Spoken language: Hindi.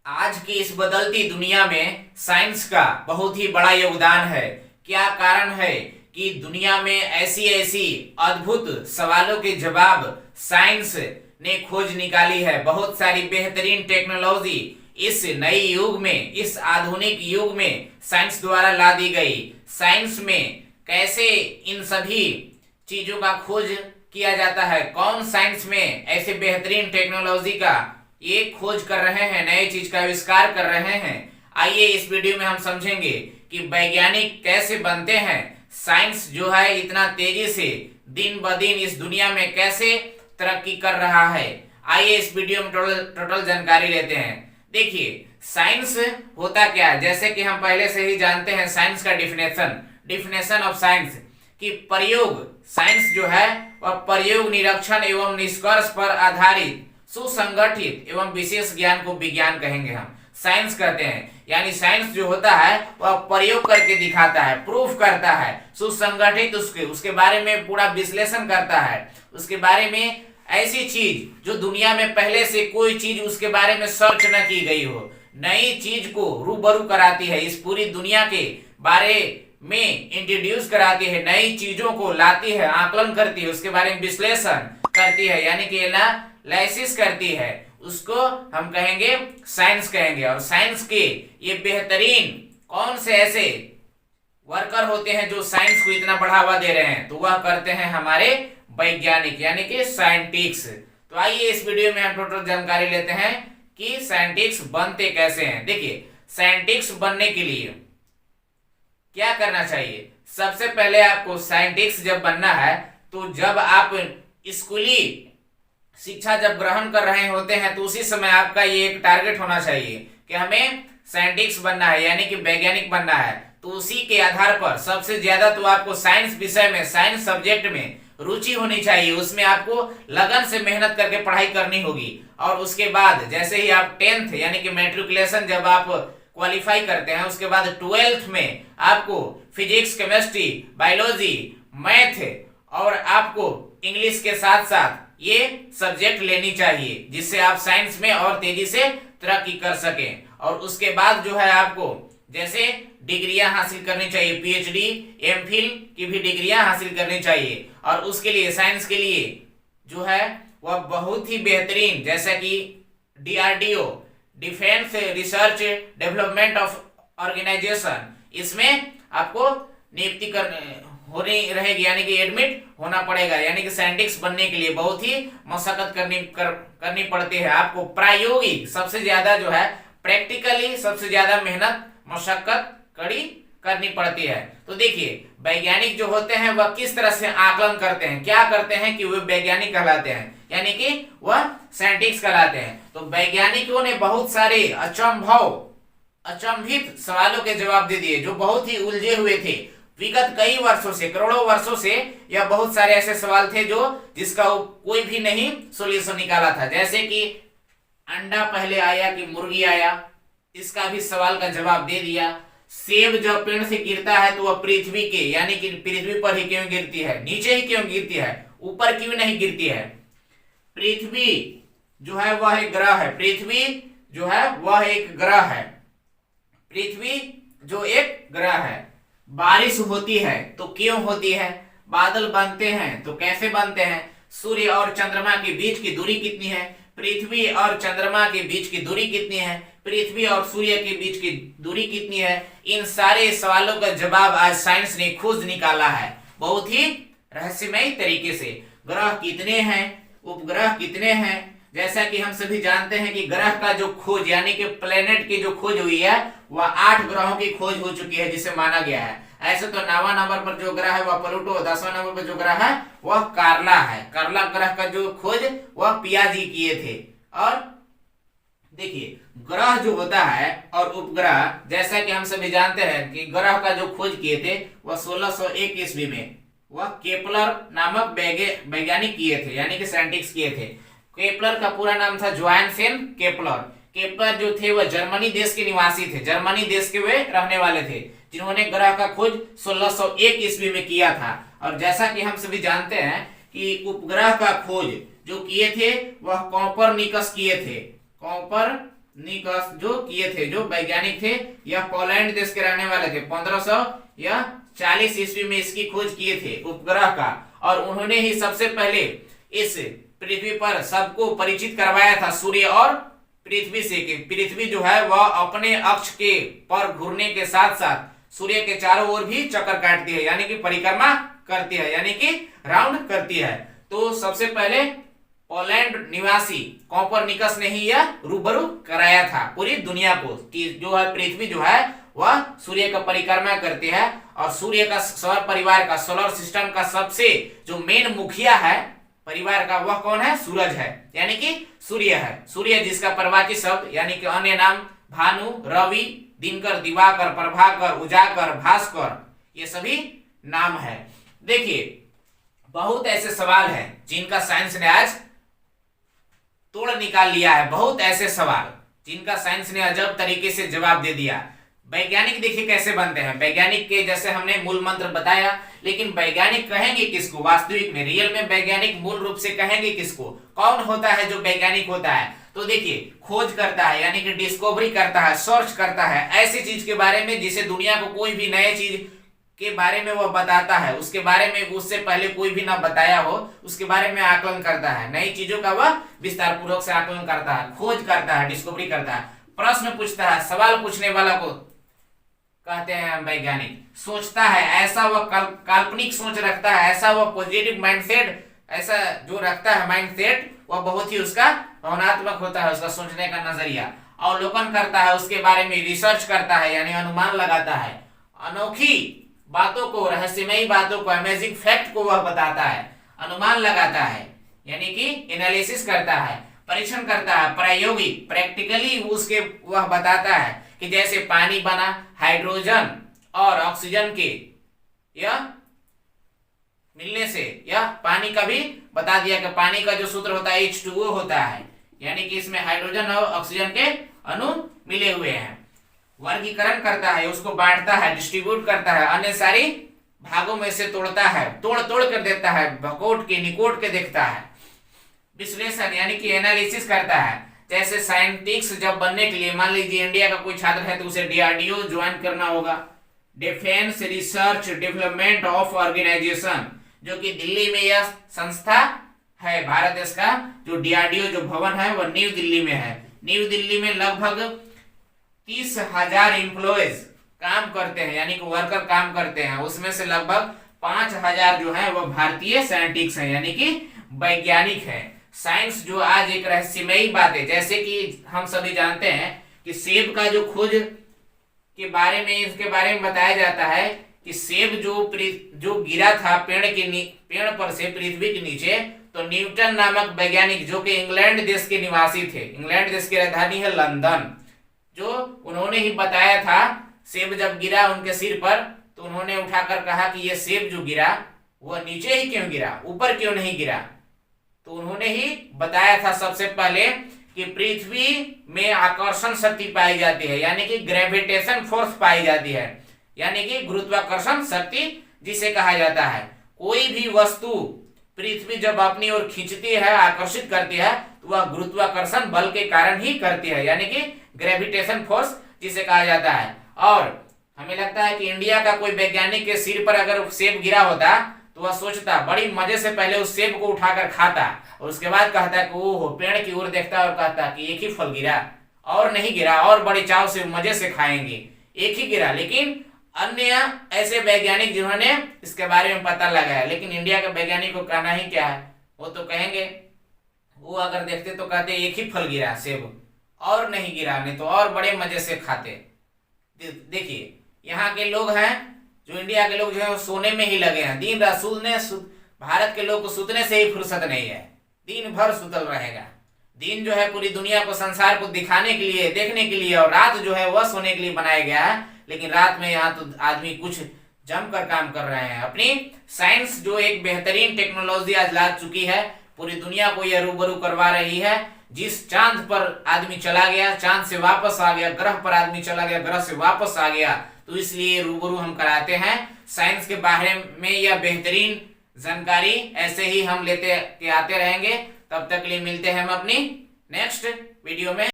आज की इस बदलती दुनिया में साइंस का बहुत ही बड़ा योगदान है। क्या कारण है कि दुनिया में ऐसी ऐसी अद्भुत सवालों के जवाब साइंस ने खोज निकाली है। बहुत सारी बेहतरीन टेक्नोलॉजी इस नई युग में, इस आधुनिक युग में साइंस द्वारा ला दी गई। साइंस में कैसे इन सभी चीजों का खोज किया जाता है, कौन साइंस में ऐसे बेहतरीन टेक्नोलॉजी का ये खोज कर रहे हैं, नए चीज का आविष्कार कर रहे हैं। आइए इस वीडियो में हम समझेंगे कि वैज्ञानिक कैसे बनते हैं। साइंस जो है इतना तेजी से दिन ब दिन इस दुनिया में कैसे तरक्की कर रहा है। आइए इस वीडियो में टोटल जानकारी लेते हैं। देखिए साइंस होता क्या है, जैसे कि हम पहले से ही जानते हैं साइंस का डिफिनेशन ऑफ साइंस कि प्रयोग। साइंस जो है वह प्रयोग, निरीक्षण एवं निष्कर्ष पर आधारित सुसंगठित एवं विशेष ज्ञान को विज्ञान कहेंगे। हम साइंस कहते हैं, यानी साइंस जो होता है वह प्रयोग करके दिखाता है, प्रूफ करता है, सुसंगठित उसके बारे में पूरा विश्लेषण करता है, उसके बारे में ऐसी चीज जो दुनिया में पहले से कोई चीज उसके बारे में सर्च न की गई हो, नई चीज को रूबरू कराती है, इस पूरी दुनिया के बारे में इंट्रोड्यूस कराती है, नई चीजों को लाती है, आकलन करती है, उसके बारे में विश्लेषण करती है, यानी कि एनालिसिस करती है, उसको हम कहेंगे साइंस कहेंगे। और साइंस के ये बेहतरीन कौन से ऐसे वर्कर होते हैं जो साइंस को इतना बढ़ावा दे रहे हैं, तो वह करते हैं हमारे वैज्ञानिक, यानी कि साइंटिस्ट। तो आइए इस वीडियो में हम टोटल जानकारी लेते हैं कि साइंटिस्ट बनते कैसे हैं। देखिए साइंटिस्ट बनने के लिए क्या करना चाहिए। सबसे पहले आपको साइंटिस्ट जब बनना है तो जब आप स्कूली शिक्षा जब ग्रहण कर रहे होते हैं तो उसी समय आपका ये एक टारगेट होना चाहिए कि हमें साइंटिस्ट बनना है, यानी कि वैज्ञानिक बनना है। तो उसी के आधार पर सबसे ज्यादा तो आपको साइंस विषय में, साइंस सब्जेक्ट में रुचि होनी चाहिए, उसमें आपको लगन से मेहनत करके पढ़ाई करनी होगी। और उसके बाद जैसे ही आप 10th यानी कि मैट्रिकुलेशन जब आप क्वालिफाई करते हैं, उसके बाद 12th में आपको फिजिक्स, केमिस्ट्री, बायोलॉजी, मैथ और आपको इंग्लिश के साथ साथ ये सब्जेक्ट लेनी चाहिए, जिससे आप साइंस में और तेजी से तरक्की कर सकें। और उसके बाद जो है आपको जैसे डिग्रियां हासिल करनी चाहिए, पीएचडी, एमफिल की भी डिग्रियां हासिल करनी चाहिए। और उसके लिए साइंस के लिए जो है वह बहुत ही बेहतरीन, जैसा कि DRDO, defence research development of organisation, इसमें आपको नियुक्ति होनी रहेगी, यानी कि एडमिट होना पड़ेगा। यानी कि साइंटिस्ट बनने के लिए बहुत ही मशक्कत करनी पड़ती है। आपको प्रायोगिक सबसे ज्यादा जो है, प्रैक्टिकली सबसे ज्यादा मेहनत, मशक्कत कड़ी करनी पड़ती है। तो देखिए वैज्ञानिक जो होते हैं वह किस तरह से आकलन करते हैं, क्या करते हैं कि वे वैज्ञानिक कहलाते हैं, यानी कि वह साइंटिस्ट कहलाते हैं। तो वैज्ञानिकों ने बहुत सारे अचंभित सवालों के जवाब दे दिए जो बहुत ही उलझे हुए थे। विगत कई वर्षों से, करोड़ों वर्षों से यह बहुत सारे ऐसे सवाल थे जो जिसका कोई भी नहीं सॉल्यूशन निकाला था। जैसे कि अंडा पहले आया कि मुर्गी आया, इसका भी सवाल का जवाब दे दिया। सेब जब पेड़ से गिरता है तो वह पृथ्वी के, यानी कि पृथ्वी पर ही क्यों गिरती है, नीचे ही क्यों गिरती है, ऊपर क्यों नहीं गिरती है। पृथ्वी जो है वह एक ग्रह है, पृथ्वी जो है वह एक ग्रह है, पृथ्वी जो एक ग्रह है। बारिश होती है तो क्यों होती है, बादल बनते हैं तो कैसे बनते हैं, सूर्य और चंद्रमा के बीच की दूरी कितनी है, पृथ्वी और चंद्रमा के बीच की दूरी कितनी है, पृथ्वी और सूर्य के बीच की दूरी कितनी है। इन सारे सवालों का जवाब आज साइंस ने खोज निकाला है बहुत ही रहस्यमय तरीके से। ग्रह कितने हैं, उपग्रह कितने हैं, जैसा कि हम सभी जानते हैं कि ग्रह का जो खोज, यानी कि प्लेनेट की जो खोज हुई है वह 8 ग्रहों की खोज हो चुकी है जिसे माना गया है। ऐसे तो 9वां नंबर पर जो ग्रह है वह प्लूटो, 10वां नंबर पर जो ग्रह है वह कार्ला है। कार्ला ग्रह का जो खोज वह पियाजी किए थे। और देखिए ग्रह जो होता है और उपग्रह, जैसा कि हम सभी जानते हैं कि ग्रह का जो खोज किए थे वह 1601 ईस्वी में वह केपलर नामक वैज्ञानिक किए थे, यानी कि साइंटिस्ट किए थे। केपलर का पूरा नाम था जोहानसेन केपलर। केपलर जो थे वह जर्मनी देश के निवासी थे, जर्मनी देश के वे रहने वाले थे, जिन्होंने ग्रह का खोज 1601 ईस्वी में किया था। और जैसा कि हम सभी जानते हैं कि उपग्रह का खोज जो किए थे वह कॉपरनिकस किए थे, कोपरनिकस जो किए थे, जो वैज्ञानिक थे, यह पोलैंड देश के रहने वाले थे। 1540 ईस्वी में इसकी खोज किए थे उपग्रह का, और उन्होंने ही सबसे पहले इस पृथ्वी पर सबको परिचित करवाया था सूर्य और पृथ्वी से, कि पृथ्वी जो है वह अपने अक्ष के पर घूरने के साथ साथ सूर्य के चारों ओर भी चक्कर काटती है, यानी कि परिक्रमा करती है, यानी कि राउंड करती है। तो सबसे पहले पोलैंड निवासी कोपरनिकस ने ही यह रूबरू कराया था पूरी दुनिया को कि जो है पृथ्वी जो है वह सूर्य का परिक्रमा करती है, और सूर्य का सौर परिवार का, सोलर सिस्टम का सबसे जो मेन मुखिया है परिवार का, वह कौन है? सूरज है, यानी कि सूर्य है। सूर्य जिसका प्रवाची शब्द यानी कि अन्य नाम भानु, रवि, दिनकर, दिवाकर, प्रभाकर, उजागर, भास्कर, ये सभी नाम है। देखिए बहुत ऐसे सवाल हैं जिनका साइंस ने आज तोड़ निकाल लिया है, बहुत ऐसे सवाल जिनका साइंस ने अजब तरीके से जवाब दे दिया। वैज्ञानिक देखिए कैसे बनते हैं, वैज्ञानिक के जैसे हमने मूल मंत्र बताया, लेकिन वैज्ञानिक कहेंगे किसको? वास्तविक में, रियल में वैज्ञानिक मूल रूप से कहेंगे किसको? कौन होता है जो वैज्ञानिक होता है? तो देखिए खोज करता है, यानी कि डिस्कवरी करता है, सर्च करता है ऐसी चीज के बारे में जिसे दुनिया को कोई भी नए चीज के बारे में वह बताता है, उसके बारे में उससे पहले कोई भी ना बताया हो, उसके बारे में आकलन करता है, नई चीजों का वह विस्तार पूर्वक से आकलन करता है, खोज करता है, डिस्कवरी करता है, प्रश्न पूछता है, सवाल पूछने वाला को कहते हैं वैज्ञानिक। सोचता है, ऐसा वह काल्पनिक सोच रखता है, ऐसा वह पॉजिटिव माइंडसेट, ऐसा जो रखता है माइंडसेट, वह बहुत ही उसका भावनात्मक होता है, उसका सोचने का नजरिया। अवलोकन करता है, उसके बारे में रिसर्च करता है, यानी अनुमान लगाता है, अनोखी बातों को, रहस्यमयी बातों को, अमेजिंग फैक्ट को वह बताता है, अनुमान लगाता है, यानी कि एनालिसिस करता है, परीक्षण करता है, प्रायोगिक प्रैक्टिकली उसके वह बताता है कि जैसे पानी बना हाइड्रोजन और ऑक्सीजन के यह मिलने से, यह पानी का भी बता दिया कि पानी का जो सूत्र होता है H2O होता है, यानी कि इसमें हाइड्रोजन और ऑक्सीजन के अणु मिले हुए हैं। वर्गीकरण करता है, उसको बांटता है, डिस्ट्रीब्यूट करता है, अन्य सारी भागों में से तोड़ता है, तोड़ तोड़ कर देता है, भकोट के निकोट के देखता है, विश्लेषण यानी कि एनालिसिस करता है। जैसे साइंटिस्ट जब बनने के लिए, मान लीजिए इंडिया का कोई छात्र है तो उसे DRDO ज्वाइन करना होगा, defence research development of organisation, जो कि दिल्ली में यह संस्था है भारत देश का। जो DRDO जो भवन है वह न्यू दिल्ली में है। न्यू दिल्ली में लगभग 30,000 एम्प्लॉयज काम करते हैं, यानी कि वर्कर काम करते हैं, उसमें से लगभग 5,000 जो है वह भारतीय साइंटिस्ट हैं, यानी कि वैज्ञानिक हैं। साइंस जो आज एक रहस्यमयी बात है, जैसे कि हम सभी जानते हैं कि सेब का जो खोज के बारे में, इसके बारे में बताया जाता है कि सेब जो गिरा था पेड़ पर से पृथ्वी के नीचे, तो न्यूटन नामक वैज्ञानिक जो कि इंग्लैंड देश के निवासी थे, इंग्लैंड देश की राजधानी है लंदन, जो उन्होंने ही बताया था सेब जब गिरा उनके सिर पर, तो उन्होंने उठाकर कहा कि यह सेब जो गिरा वह नीचे ही क्यों गिरा, ऊपर क्यों नहीं गिरा। तो उन्होंने ही बताया था सबसे पहले कि पृथ्वी में आकर्षण शक्ति पाई जाती है, यानी कि ग्रेविटेशन फोर्स पाई जाती है, यानी कि गुरुत्वाकर्षण शक्ति जिसे कहा जाता है। कोई भी वस्तु पृथ्वी जब अपनी ओर खींचती है, आकर्षित करती है, तो वह गुरुत्वाकर्षण बल के कारण ही करती है, यानी कि ग्रेविटेशन फोर्स जिसे कहा जाता है। और हमें लगता है कि इंडिया का कोई वैज्ञानिक के सिर पर अगर सेब गिरा होता तो वह सोचता, बड़ी मजे से पहले उस सेब को उठाकर खाता, और उसके बाद कहता कि ओहो, पेड़ की ओर देखता और कहता कि एक ही फल गिरा, और नहीं गिरा, और बड़े चाव से मजे से खाएंगे, एक ही गिरा। लेकिन अन्य ऐसे वैज्ञानिक जिन्होंने इसके बारे में पता लगाया, लेकिन इंडिया के वैज्ञानिक को कहना ही क्या है, वो तो कहेंगे, वो अगर देखते तो कहते एक ही फल गिरा सेब, और नहीं गिरा, नहीं तो और बड़े मजे से खाते। देखिए यहाँ के लोग हैं, जो इंडिया के लोग जो है सोने में ही लगे हैं, दिन रात सोने, भारत के लोग को सुतने से ही फुर्सत नहीं है, दिन भर सुतल रहेगा। दिन जो है पूरी दुनिया को, संसार को दिखाने के लिए, देखने के लिए, और रात जो है वह सोने के लिए बनाया गया है। लेकिन रात में यहाँ तो आदमी कुछ जमकर काम कर रहे हैं। अपनी साइंस जो एक बेहतरीन टेक्नोलॉजी आज ला चुकी है, पूरी दुनिया को यह रूबरू करवा रही है। जिस चांद पर आदमी चला गया, चांद से वापस आ गया, ग्रह पर आदमी चला गया, ग्रह से वापस आ गया, तो इसलिए रूबरू हम कराते हैं। साइंस के बारे में यह बेहतरीन जानकारी ऐसे ही हम लेते के आते रहेंगे। तब तक के लिए मिलते हैं हम अपनी नेक्स्ट वीडियो में।